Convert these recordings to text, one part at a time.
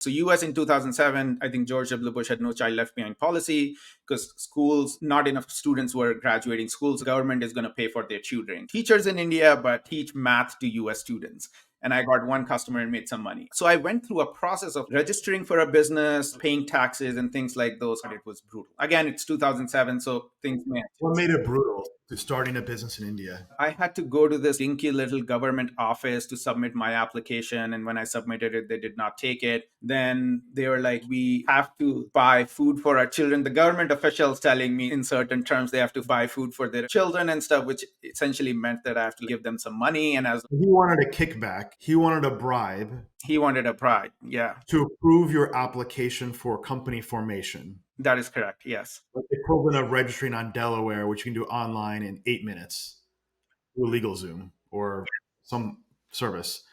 So US in 2007, I think George W. Bush had no child left behind policy because schools, not enough students were graduating schools. Government is going to pay for their tutoring. Teachers in India, but teach math to US students. And I got one customer and made some money. So I went through a process of registering for a business, paying taxes and things like those. And it was brutal. Again, it's 2007, so things may. What made it brutal to starting a business in India? I had to go to this dinky little government office to submit my application. And when I submitted it, they did not take it. Then they were like, we have to buy food for our children. The government officials telling me in certain terms they have to buy food for their children and stuff, which essentially meant that I have to give them some money. And as He wanted a kickback. He wanted a bribe he wanted a bride. Yeah, to approve your application for company formation. that is correct. Yes. Like the equivalent of registering on Delaware, which you can do online in 8 minutes through LegalZoom or some service.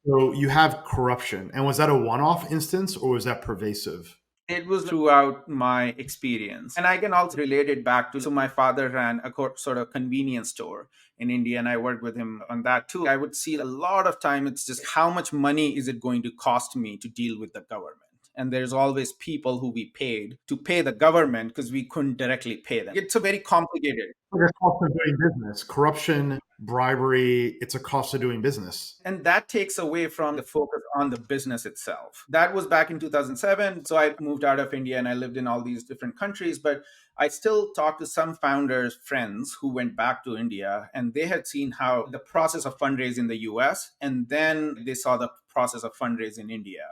So you have corruption. And was that a one-off instance or was that pervasive? It was throughout my experience. And I can also relate it back to, so my father ran a sort of convenience store in India, and I worked with him on that too. I would see a lot of time, it's just how much money is it going to cost me to deal with the government? And there's always people who we paid to pay the government because we couldn't directly pay them. It's a very complicated. Like a cost of doing business. Corruption, bribery, it's a cost of doing business. And that takes away from the focus on the business itself. That was back in 2007. So I moved out of India and I lived in all these different countries, but I still talked to some founders, friends who went back to India, and they had seen how the process of fundraising in the US, and then they saw the process of fundraising in India.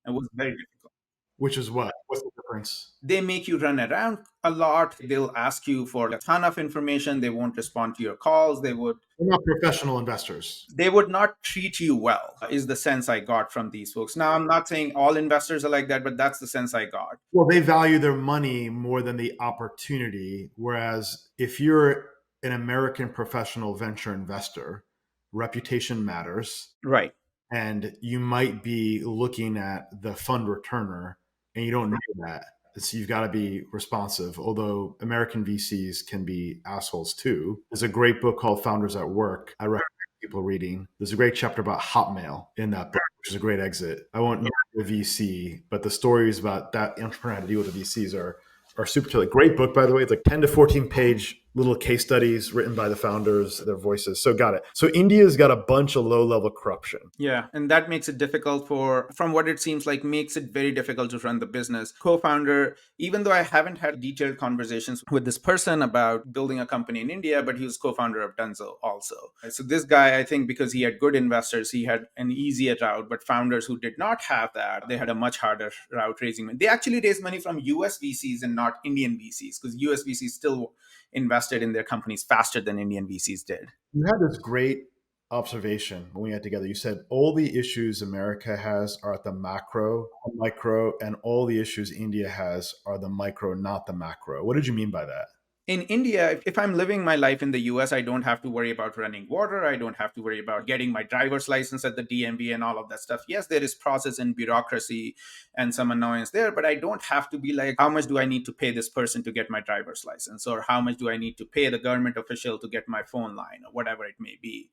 It was very difficult. Which is what? What's the difference? They make you run around a lot. They'll ask you for a ton of information. They won't respond to your calls. They're not professional investors. They would not treat you well, is the sense I got from these folks. Now, I'm not saying all investors are like that, but that's the sense I got. Well, they value their money more than the opportunity. Whereas if you're an American professional venture investor, reputation matters. Right. And you might be looking at the fund returner and you don't know that. So you've got to be responsive, although American VCs can be assholes too. There's a great book called Founders at Work. I recommend people reading. There's a great chapter about Hotmail in that book, which is a great exit. I won't know the VC, but the stories about that entrepreneur how to deal with the VCs are super chill. Great book, by the way. It's like 10 to 14 page little case studies written by the founders, their voices. So got it. So India's got a bunch of low level corruption. Yeah. And that makes it difficult from what it seems like, makes it very difficult to run the business. Co-founder, even though I haven't had detailed conversations with this person about building a company in India, but he was co-founder of Dunzo also. So this guy, I think because he had good investors, he had an easier route, but founders who did not have that, they had a much harder route raising money. They actually raised money from US VCs and not Indian VCs because US VCs still invested in their companies faster than Indian VCs did. You had this great observation when we had together. You said all the issues America has are at the macro, micro, and all the issues India has are the micro, not the macro. What did you mean by that? In India, if I'm living my life in the US, I don't have to worry about running water. I don't have to worry about getting my driver's license at the DMV and all of that stuff. Yes, there is process and bureaucracy and some annoyance there, but I don't have to be like, how much do I need to pay this person to get my driver's license? Or how much do I need to pay the government official to get my phone line or whatever it may be?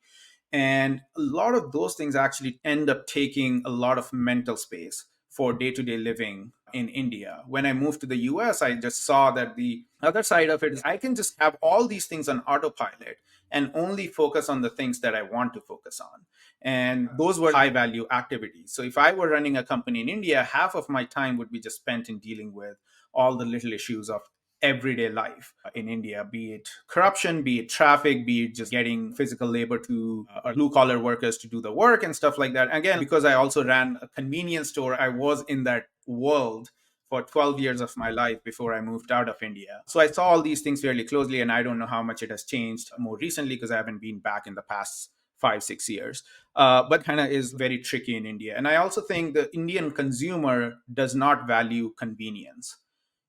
And a lot of those things actually end up taking a lot of mental space for day-to-day living in India. When I moved to the US, I just saw that the other side of it is I can just have all these things on autopilot and only focus on the things that I want to focus on. And those were high value activities. So if I were running a company in India, half of my time would be just spent in dealing with all the little issues of everyday life in India, be it corruption, be it traffic, be it just getting physical labor to blue collar workers to do the work and stuff like that. Again, because I also ran a convenience store, I was in that world for 12 years of my life before I moved out of India. So I saw all these things fairly closely, and I don't know how much it has changed more recently because I haven't been back in the past 5-6 years, but kind of is very tricky in India. And I also think the Indian consumer does not value convenience.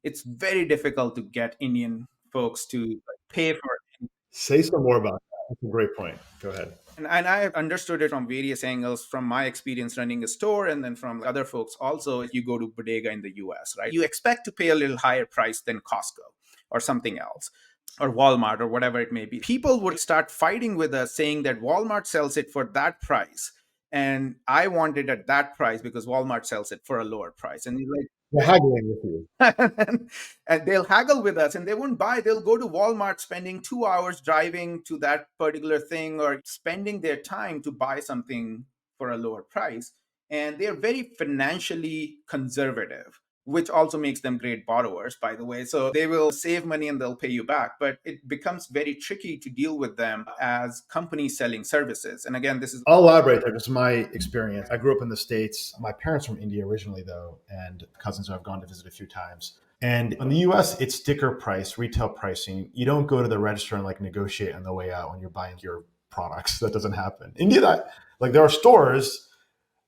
It's very difficult to get Indian folks to pay for it. Say some more about that. That's a great point. Go ahead. And I have understood it from various angles, from my experience running a store and then from other folks also. If you go to bodega in the US, right, you expect to pay a little higher price than Costco or something else, or Walmart or whatever it may be. People would start fighting with us saying that Walmart sells it for that price And I want it at that price because Walmart sells it for a lower price. And you're like, They're haggling with you. and they'll haggle with us and they won't buy. They'll go to Walmart, spending 2 hours driving to that particular thing or spending their time to buy something for a lower price. And they're very financially conservative, which also makes them great borrowers, by the way. So they will save money and they'll pay you back. But it becomes very tricky to deal with them as companies selling services. And again, this is. I'll elaborate there. This is my experience. I grew up in the States. My parents from India originally, though, and cousins who I've gone to visit a few times. And in the US, it's sticker price, retail pricing. You don't go to the register and like negotiate on the way out when you're buying your products. That doesn't happen. India, that like there are stores.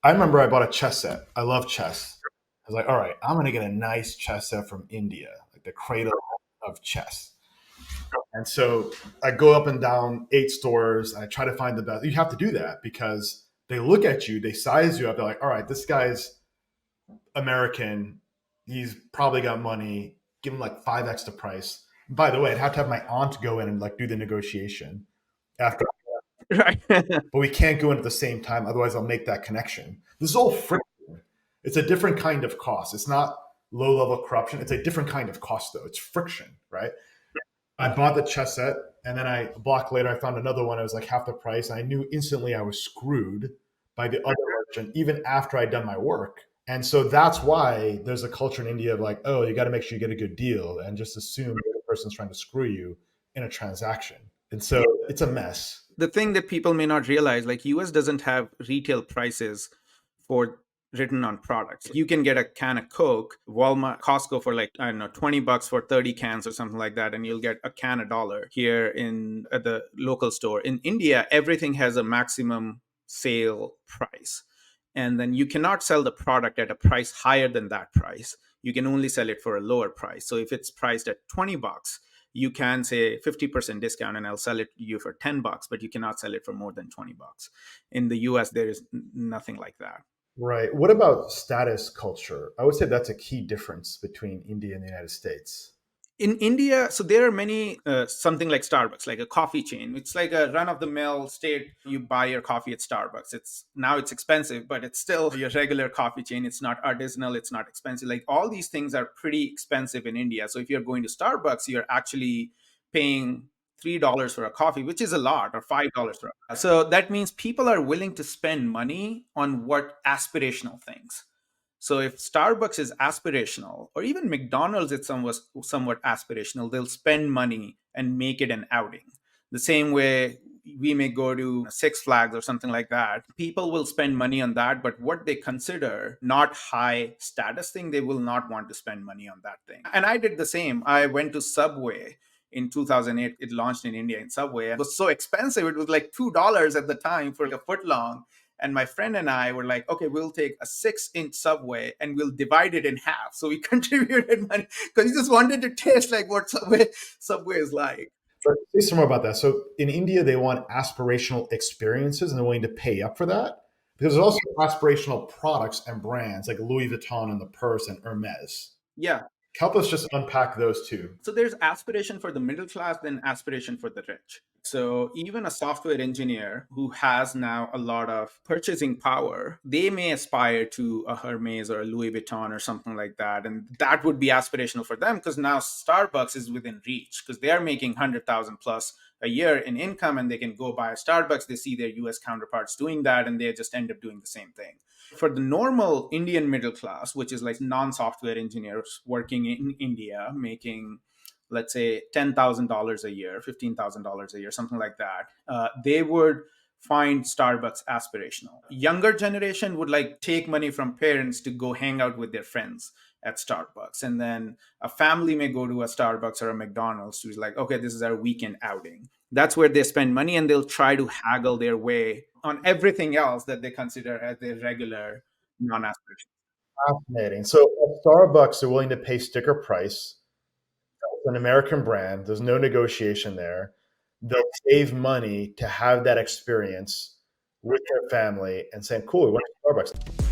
I remember I bought a chess set. I love chess. I was like, all right, I'm gonna get a nice chess set from India, like the cradle of chess. And so I go up and down 8 stores. I try to find the best. You have to do that because they look at you, they size you up. They're like, all right, this guy's American. He's probably got money. Give him like 5x the price. By the way, I'd have to have my aunt go in and like do the negotiation after, Right. but we can't go in at the same time. Otherwise, I'll make that connection. This is all friction. It's a different kind of cost. It's not low level corruption. It's a different kind of cost, though. It's friction, right? I bought the chess set, and then a block later, I found another one. It was like half the price. And I knew instantly I was screwed by the other merchant, even after I'd done my work. And so that's why there's a culture in India of like, oh, you got to make sure you get a good deal and just assume the other person's trying to screw you in a transaction. And so it's a mess. The thing that people may not realize, like US doesn't have retail prices for written on products. You can get a can of Coke, Walmart, Costco for like, I don't know, $20 for 30 cans or something like that, and you'll get a can $1 here in at the local store. In India, everything has a maximum sale price. And then you cannot sell the product at a price higher than that price. You can only sell it for a lower price. So if it's priced at $20, you can say 50% discount and I'll sell it to you for $10, but you cannot sell it for more than $20. In the US, there is nothing like that. Right. What about status culture? I would say that's a key difference between India and the United States. In India, so there are many, something like Starbucks, like a coffee chain. It's like a run of the mill state. You buy your coffee at Starbucks. It's expensive, but it's still your regular coffee chain. It's not artisanal. It's not expensive. Like all these things are pretty expensive in India. So if you're going to Starbucks, you're actually paying $3 for a coffee, which is a lot, or $5 for a. So that means people are willing to spend money on what aspirational things. So if Starbucks is aspirational, or even McDonald's is somewhat aspirational, they'll spend money and make it an outing. The same way we may go to Six Flags or something like that. People will spend money on that, but what they consider not high status thing, they will not want to spend money on that thing. And I did the same. I went to Subway in 2008. It launched in India in Subway. And it was so expensive. It was like $2 at the time for a foot long. And my friend and I were like, okay, we'll take a 6-inch Subway and we'll divide it in half. So we contributed money because we just wanted to taste like what Subway is like. Sure. Say some more about that. So in India, they want aspirational experiences and they're willing to pay up for that. Because there's also aspirational products and brands like Louis Vuitton and the purse and Hermes. Yeah. Help us just unpack those two. So there's aspiration for the middle class, then aspiration for the rich. So even a software engineer who has now a lot of purchasing power, they may aspire to a Hermes or a Louis Vuitton or something like that. And that would be aspirational for them because now Starbucks is within reach because they are making 100,000 plus a year in income and they can go buy a Starbucks. They see their US counterparts doing that and they just end up doing the same thing. For the normal Indian middle class, which is like non-software engineers working in India, making, let's say, $10,000 a year, $15,000 a year, something like that, they would find Starbucks aspirational. Younger generation would like take money from parents to go hang out with their friends at Starbucks. And then a family may go to a Starbucks or a McDonald's to be like, okay, this is our weekend outing. That's where they spend money and they'll try to haggle their way on everything else that they consider as their regular non-aspirational. Fascinating. So at Starbucks, they're willing to pay sticker price. It's an American brand. There's no negotiation there. They'll save money to have that experience with their family and saying, cool, we went to Starbucks.